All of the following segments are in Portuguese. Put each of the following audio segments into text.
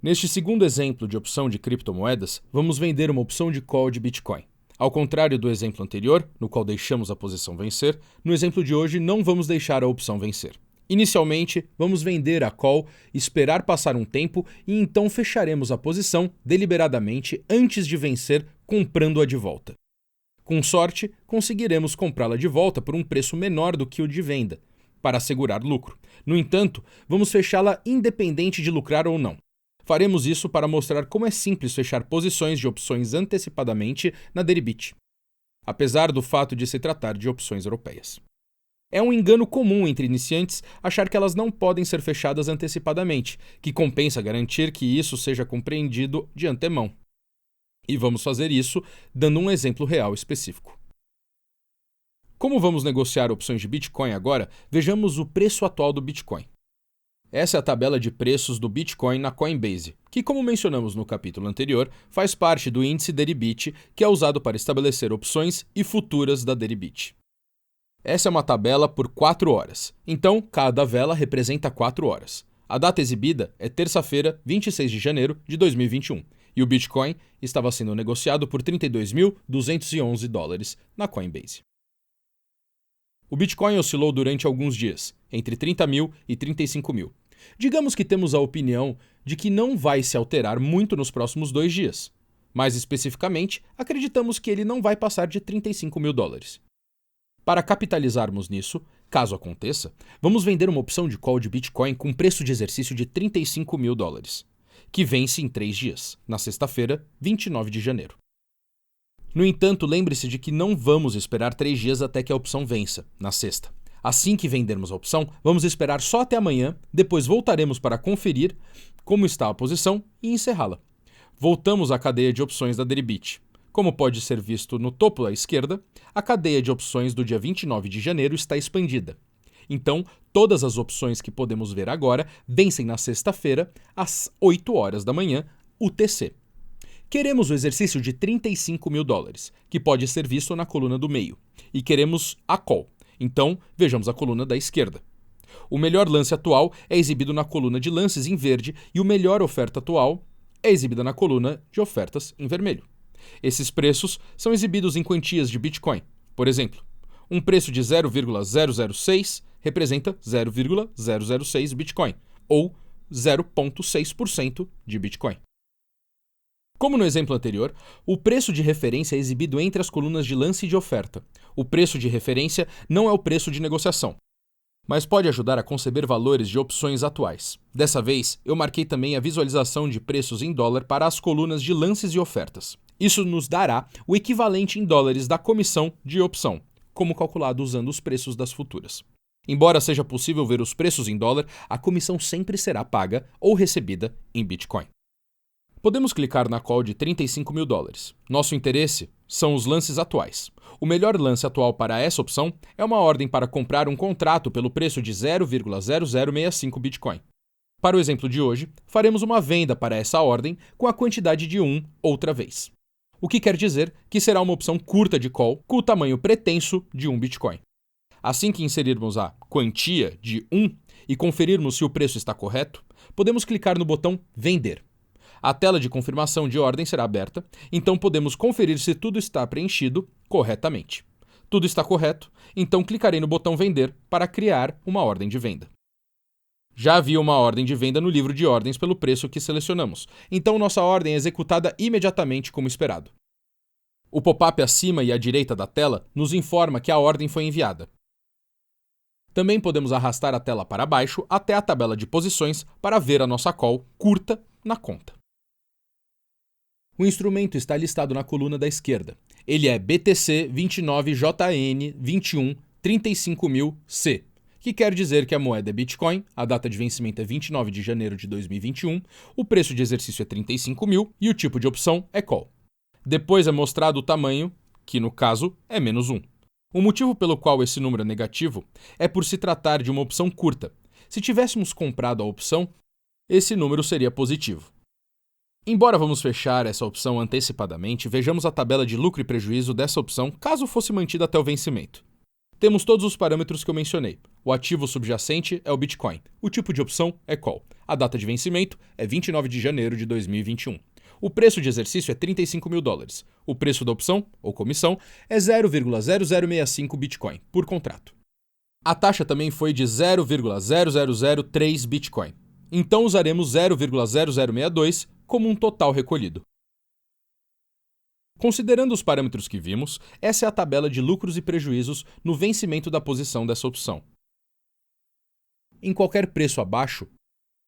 Neste segundo exemplo de opção de criptomoedas, vamos vender uma opção de call de Bitcoin. Ao contrário do exemplo anterior, no qual deixamos a posição vencer, no exemplo de hoje não vamos deixar a opção vencer. Inicialmente, vamos vender a call, esperar passar um tempo e então fecharemos a posição deliberadamente antes de vencer, comprando-a de volta. Com sorte, conseguiremos comprá-la de volta por um preço menor do que o de venda, para assegurar lucro. No entanto, vamos fechá-la independente de lucrar ou não. Faremos isso para mostrar como é simples fechar posições de opções antecipadamente na Deribit, apesar do fato de se tratar de opções europeias. É um engano comum entre iniciantes achar que elas não podem ser fechadas antecipadamente, que compensa garantir que isso seja compreendido de antemão. E vamos fazer isso dando um exemplo real específico. Como vamos negociar opções de Bitcoin agora, vejamos o preço atual do Bitcoin. Essa é a tabela de preços do Bitcoin na Coinbase, que, como mencionamos no capítulo anterior, faz parte do índice Deribit, que é usado para estabelecer opções e futuras da Deribit. Essa é uma tabela por 4 horas, então cada vela representa 4 horas. A data exibida é terça-feira, 26 de janeiro de 2021, e o Bitcoin estava sendo negociado por $32.211 na Coinbase. O Bitcoin oscilou durante alguns dias, entre 30 mil e 35 mil. Digamos que temos a opinião de que não vai se alterar muito nos próximos 2 dias. Mais especificamente, acreditamos que ele não vai passar de $35 mil. Para capitalizarmos nisso, caso aconteça, vamos vender uma opção de call de Bitcoin com preço de exercício de $35 mil, que vence em 3 dias, na sexta-feira, 29 de janeiro. No entanto, lembre-se de que não vamos esperar 3 dias até que a opção vença, na sexta. Assim que vendermos a opção, vamos esperar só até amanhã, depois voltaremos para conferir como está a posição e encerrá-la. Voltamos à cadeia de opções da Deribit. Como pode ser visto no topo à esquerda, a cadeia de opções do dia 29 de janeiro está expandida. Então, todas as opções que podemos ver agora vencem na sexta-feira, às 8 horas da manhã, UTC. Queremos o exercício de $35 mil, que pode ser visto na coluna do meio, e queremos a call. Então, vejamos a coluna da esquerda. O melhor lance atual é exibido na coluna de lances em verde e o melhor oferta atual é exibida na coluna de ofertas em vermelho. Esses preços são exibidos em quantias de Bitcoin. Por exemplo, um preço de 0,006 representa 0,006 Bitcoin, ou 0,6% de Bitcoin. Como no exemplo anterior, o preço de referência é exibido entre as colunas de lance e de oferta. O preço de referência não é o preço de negociação, mas pode ajudar a conceber valores de opções atuais. Dessa vez, eu marquei também a visualização de preços em dólar para as colunas de lances e ofertas. Isso nos dará o equivalente em dólares da comissão de opção, como calculado usando os preços das futuras. Embora seja possível ver os preços em dólar, a comissão sempre será paga ou recebida em Bitcoin. Podemos clicar na call de $35 mil. Nosso interesse são os lances atuais. O melhor lance atual para essa opção é uma ordem para comprar um contrato pelo preço de 0,0065 Bitcoin. Para o exemplo de hoje, faremos uma venda para essa ordem com a quantidade de 1 outra vez. O que quer dizer que será uma opção curta de call com o tamanho pretenso de 1 Bitcoin. Assim que inserirmos a quantia de 1 e conferirmos se o preço está correto, podemos clicar no botão Vender. A tela de confirmação de ordem será aberta, então podemos conferir se tudo está preenchido corretamente. Tudo está correto, então clicarei no botão Vender para criar uma ordem de venda. Já havia uma ordem de venda no livro de ordens pelo preço que selecionamos, então nossa ordem é executada imediatamente como esperado. O pop-up acima e à direita da tela nos informa que a ordem foi enviada. Também podemos arrastar a tela para baixo até a tabela de posições para ver a nossa call curta na conta. O instrumento está listado na coluna da esquerda. Ele é BTC 29JN 21 35000C, que quer dizer que a moeda é Bitcoin, a data de vencimento é 29 de janeiro de 2021, o preço de exercício é 35 mil e o tipo de opção é call. Depois é mostrado o tamanho, que no caso é -1. O motivo pelo qual esse número é negativo é por se tratar de uma opção curta. Se tivéssemos comprado a opção, esse número seria positivo. Embora vamos fechar essa opção antecipadamente, vejamos a tabela de lucro e prejuízo dessa opção caso fosse mantida até o vencimento. Temos todos os parâmetros que eu mencionei. O ativo subjacente é o Bitcoin. O tipo de opção é call. A data de vencimento é 29 de janeiro de 2021. O preço de exercício é $35.000. O preço da opção, ou comissão, é 0,0065 Bitcoin por contrato. A taxa também foi de 0,0003 Bitcoin. Então usaremos 0,0062 como um total recolhido. Considerando os parâmetros que vimos, essa é a tabela de lucros e prejuízos no vencimento da posição dessa opção. Em qualquer preço abaixo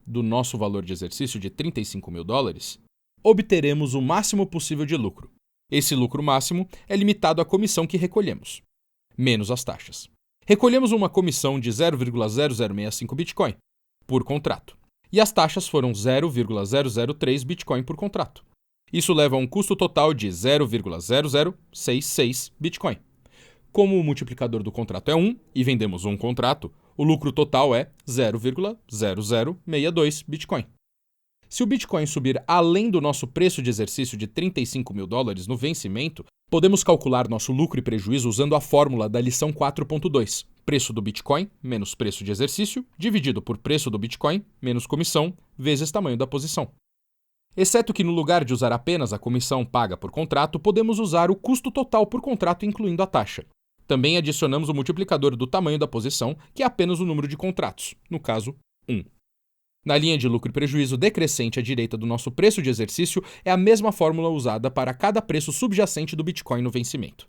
do nosso valor de exercício de $35.000, obteremos o máximo possível de lucro. Esse lucro máximo é limitado à comissão que recolhemos, menos as taxas. Recolhemos uma comissão de 0,0065 Bitcoin por contrato, e as taxas foram 0,003 Bitcoin por contrato. Isso leva a um custo total de 0,0066 Bitcoin. Como o multiplicador do contrato é 1 e vendemos um contrato, o lucro total é 0,0062 Bitcoin. Se o Bitcoin subir além do nosso preço de exercício de $35.000 no vencimento, podemos calcular nosso lucro e prejuízo usando a fórmula da lição 4.2. Preço do Bitcoin menos preço de exercício, dividido por preço do Bitcoin menos comissão, vezes tamanho da posição. Exceto que no lugar de usar apenas a comissão paga por contrato, podemos usar o custo total por contrato incluindo a taxa. Também adicionamos o multiplicador do tamanho da posição, que é apenas o número de contratos, no caso, 1. Na linha de lucro e prejuízo decrescente à direita do nosso preço de exercício é a mesma fórmula usada para cada preço subjacente do Bitcoin no vencimento.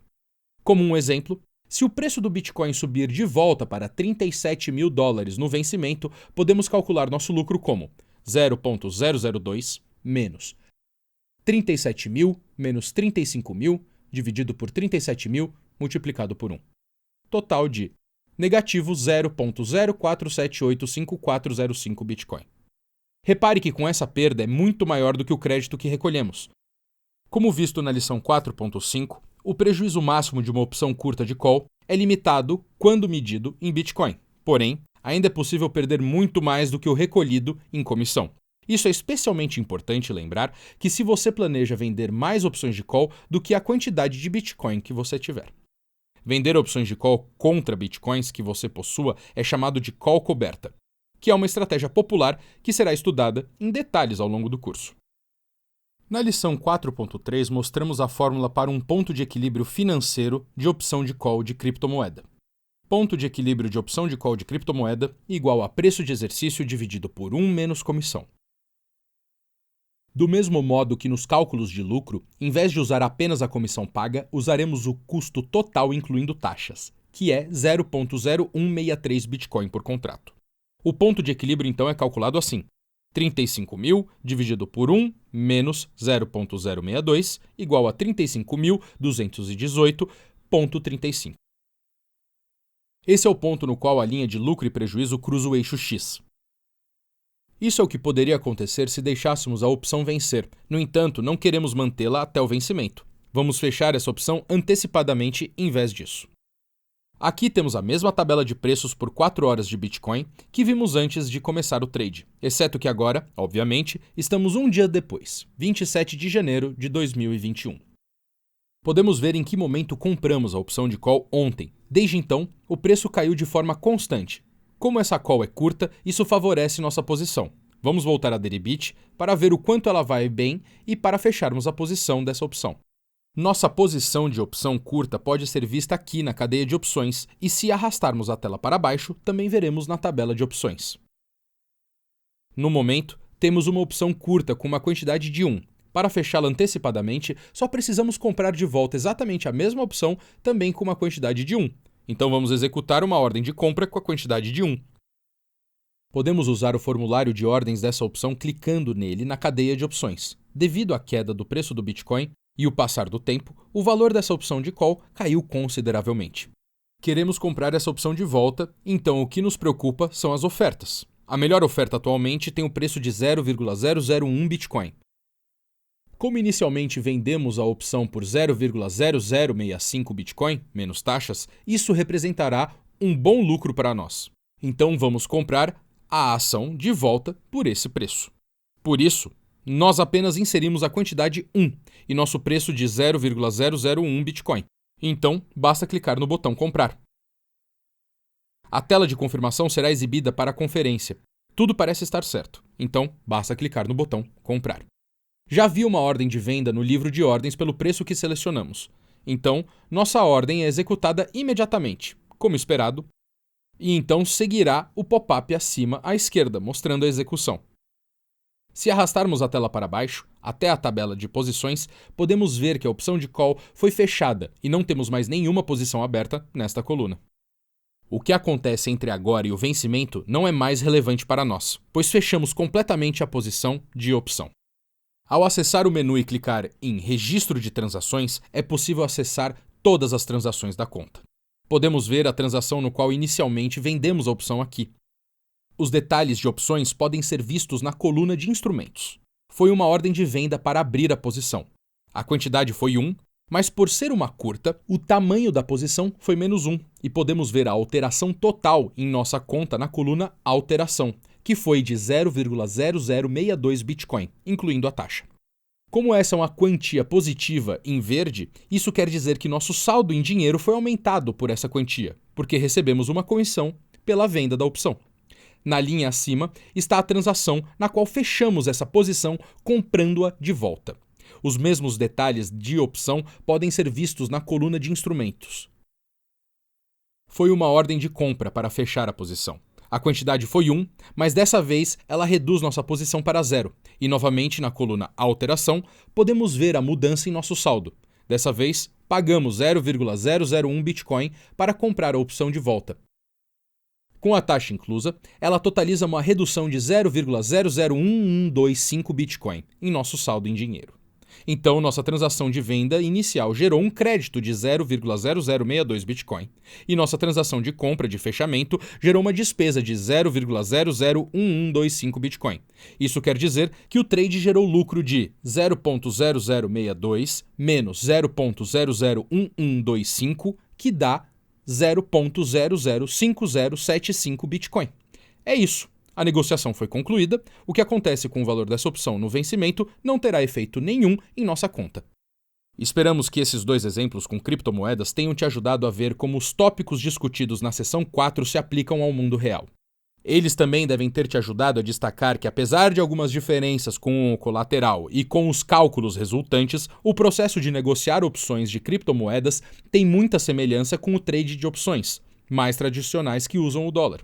Como um exemplo, se o preço do Bitcoin subir de volta para $37.000 no vencimento, podemos calcular nosso lucro como 0,002 menos 37.000 menos 35.000 dividido por 37.000 multiplicado por 1. Total de negativo 0,04785405 Bitcoin. Repare que com essa perda é muito maior do que o crédito que recolhemos. Como visto na lição 4.5, o prejuízo máximo de uma opção curta de call é limitado quando medido em Bitcoin. Porém, ainda é possível perder muito mais do que o recolhido em comissão. Isso é especialmente importante lembrar que se você planeja vender mais opções de call do que a quantidade de Bitcoin que você tiver. Vender opções de call contra Bitcoins que você possua é chamado de call coberta, que é uma estratégia popular que será estudada em detalhes ao longo do curso. Na lição 4.3 mostramos a fórmula para um ponto de equilíbrio financeiro de opção de call de criptomoeda. Ponto de equilíbrio de opção de call de criptomoeda igual a preço de exercício dividido por 1 menos comissão. Do mesmo modo que nos cálculos de lucro, em vez de usar apenas a comissão paga, usaremos o custo total incluindo taxas, que é 0,0163 Bitcoin por contrato. O ponto de equilíbrio então é calculado assim: 35.000 dividido por 1 menos 0,062 igual a 35.218,35. Esse é o ponto no qual a linha de lucro e prejuízo cruza o eixo X. Isso é o que poderia acontecer se deixássemos a opção vencer. No entanto, não queremos mantê-la até o vencimento. Vamos fechar essa opção antecipadamente em vez disso. Aqui temos a mesma tabela de preços por 4 horas de Bitcoin que vimos antes de começar o trade, exceto que agora, obviamente, estamos um dia depois, 27 de janeiro de 2021. Podemos ver em que momento compramos a opção de call ontem. Desde então, o preço caiu de forma constante. Como essa call é curta, isso favorece nossa posição. Vamos voltar a Deribit para ver o quanto ela vai bem e para fecharmos a posição dessa opção. Nossa posição de opção curta pode ser vista aqui na cadeia de opções e se arrastarmos a tela para baixo, também veremos na tabela de opções. No momento, temos uma opção curta com uma quantidade de 1. Para fechá-la antecipadamente, só precisamos comprar de volta exatamente a mesma opção, também com uma quantidade de 1. Então vamos executar uma ordem de compra com a quantidade de 1. Podemos usar o formulário de ordens dessa opção clicando nele na cadeia de opções. Devido à queda do preço do Bitcoin e o passar do tempo, o valor dessa opção de call caiu consideravelmente. Queremos comprar essa opção de volta, então o que nos preocupa são as ofertas. A melhor oferta atualmente tem o preço de 0,001 Bitcoin. Como inicialmente vendemos a opção por 0,0065 Bitcoin, menos taxas, isso representará um bom lucro para nós. Então vamos comprar a ação de volta por esse preço. Por isso, nós apenas inserimos a quantidade 1 e nosso preço de 0,001 Bitcoin. Então, basta clicar no botão comprar. A tela de confirmação será exibida para a conferência. Tudo parece estar certo, então basta clicar no botão Comprar. Já havia uma ordem de venda no livro de ordens pelo preço que selecionamos, então nossa ordem é executada imediatamente, como esperado, e então seguirá o pop-up acima à esquerda, mostrando a execução. Se arrastarmos a tela para baixo, até a tabela de posições, podemos ver que a opção de call foi fechada e não temos mais nenhuma posição aberta nesta coluna. O que acontece entre agora e o vencimento não é mais relevante para nós, pois fechamos completamente a posição de opção. Ao acessar o menu e clicar em Registro de Transações, é possível acessar todas as transações da conta. Podemos ver a transação no qual inicialmente vendemos a opção aqui. Os detalhes de opções podem ser vistos na coluna de instrumentos. Foi uma ordem de venda para abrir a posição. A quantidade foi 1, mas por ser uma curta, o tamanho da posição foi -1 e podemos ver a alteração total em nossa conta na coluna Alteração, que foi de 0,0062 Bitcoin, incluindo a taxa. Como essa é uma quantia positiva em verde, isso quer dizer que nosso saldo em dinheiro foi aumentado por essa quantia, porque recebemos uma comissão pela venda da opção. Na linha acima está a transação na qual fechamos essa posição comprando-a de volta. Os mesmos detalhes de opção podem ser vistos na coluna de instrumentos. Foi uma ordem de compra para fechar a posição. A quantidade foi 1, mas dessa vez ela reduz nossa posição para 0. E novamente na coluna Alteração podemos ver a mudança em nosso saldo. Dessa vez pagamos 0,001 Bitcoin para comprar a opção de volta. Com a taxa inclusa, ela totaliza uma redução de 0,001125 Bitcoin em nosso saldo em dinheiro. Então, nossa transação de venda inicial gerou um crédito de 0,0062 Bitcoin, e nossa transação de compra de fechamento gerou uma despesa de 0,001125 Bitcoin. Isso quer dizer que o trade gerou lucro de 0,0062 menos 0,001125, que dá 0,005075 Bitcoin. É isso. A negociação foi concluída. O que acontece com o valor dessa opção no vencimento não terá efeito nenhum em nossa conta. Esperamos que esses dois exemplos com criptomoedas tenham te ajudado a ver como os tópicos discutidos na seção 4 se aplicam ao mundo real. Eles também devem ter te ajudado a destacar que, apesar de algumas diferenças com o colateral e com os cálculos resultantes, o processo de negociar opções de criptomoedas tem muita semelhança com o trade de opções, mais tradicionais que usam o dólar,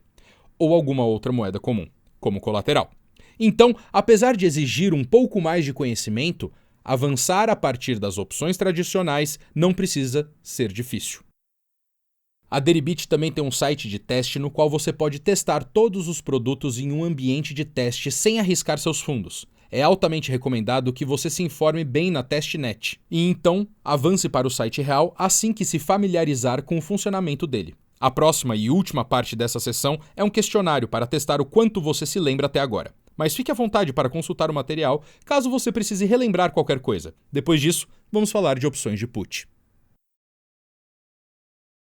ou alguma outra moeda comum, como colateral. Então, apesar de exigir um pouco mais de conhecimento, avançar a partir das opções tradicionais não precisa ser difícil. A Deribit também tem um site de teste no qual você pode testar todos os produtos em um ambiente de teste sem arriscar seus fundos. É altamente recomendado que você se informe bem na testnet e então avance para o site real assim que se familiarizar com o funcionamento dele. A próxima e última parte dessa sessão é um questionário para testar o quanto você se lembra até agora. Mas fique à vontade para consultar o material caso você precise relembrar qualquer coisa. Depois disso, vamos falar de opções de put.